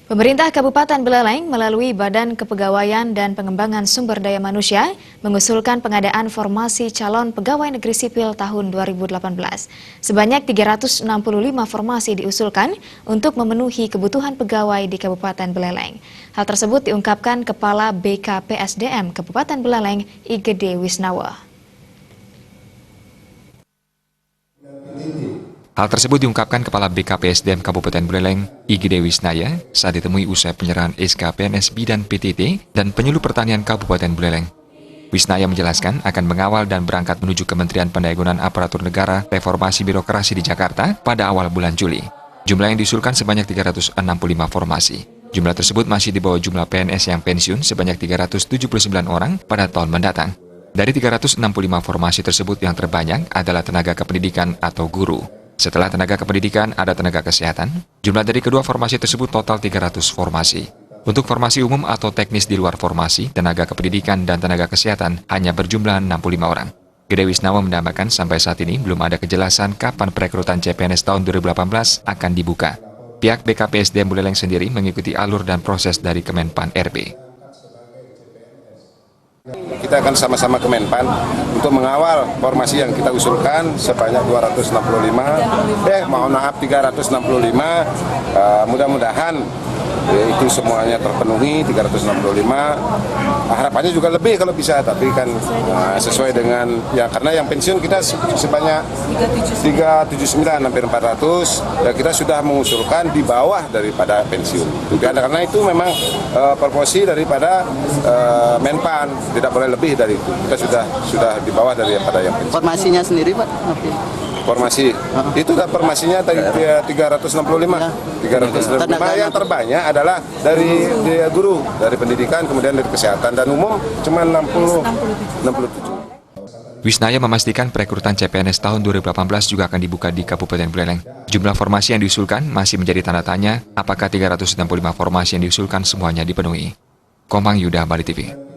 Pemerintah Kabupaten Buleleng melalui Badan Kepegawaian dan Pengembangan Sumber Daya Manusia mengusulkan pengadaan formasi calon pegawai negeri sipil tahun 2018. Sebanyak 365 formasi diusulkan untuk memenuhi kebutuhan pegawai di Kabupaten Buleleng. Hal tersebut diungkapkan Kepala BKPSDM Kabupaten Buleleng, IGD Wisnawa. Hal tersebut diungkapkan Kepala BKPSDM Kabupaten Buleleng, IGD Wisnaya, saat ditemui usai penyerahan SK PNS Bidan PTT dan Penyuluh Pertanian Kabupaten Buleleng. Wisnaya menjelaskan akan mengawal dan berangkat menuju Kementerian Pendayagunaan Aparatur Negara Reformasi Birokrasi di Jakarta pada awal bulan Juli. Jumlah yang diusulkan sebanyak 365 formasi. Jumlah tersebut masih di bawah jumlah PNS yang pensiun sebanyak 379 orang pada tahun mendatang. Dari 365 formasi tersebut yang terbanyak adalah tenaga kependidikan atau guru. Setelah tenaga kependidikan, ada tenaga kesehatan. Jumlah dari kedua formasi tersebut total 300 formasi. Untuk formasi umum atau teknis di luar formasi, tenaga kependidikan dan tenaga kesehatan hanya berjumlah 65 orang. Gede Wisnawa menambahkan sampai saat ini belum ada kejelasan kapan perekrutan CPNS tahun 2018 akan dibuka. Pihak BKPSDM Buleleng sendiri mengikuti alur dan proses dari Kemenpan RB. Kita akan sama-sama Kemenpan untuk mengawal formasi yang kita usulkan sebanyak 265, mohon maaf 365, mudah-mudahan itu semuanya terpenuhi 365. Harapannya juga lebih kalau bisa, tapi kan sesuai dengan ya, karena yang pensiun kita sebanyak 379 hampir 400 dan kita sudah mengusulkan di bawah daripada pensiun. Karena itu memang proporsi daripada Menpan, tidak boleh lebih dari itu. Kita sudah di bawah daripada yang pensiun. Formasinya sendiri, Pak? Formasi itu formasinya tadi 365. 365 yang terbanyak adalah dari guru, dari pendidikan, kemudian dari kesehatan, dan umum cuma 67. Wisnaya memastikan perekrutan CPNS tahun 2018 juga akan dibuka di Kabupaten Buleleng. Jumlah formasi yang diusulkan masih menjadi tanda tanya apakah 365 formasi yang diusulkan semuanya dipenuhi. Komang Yuda, Bali TV.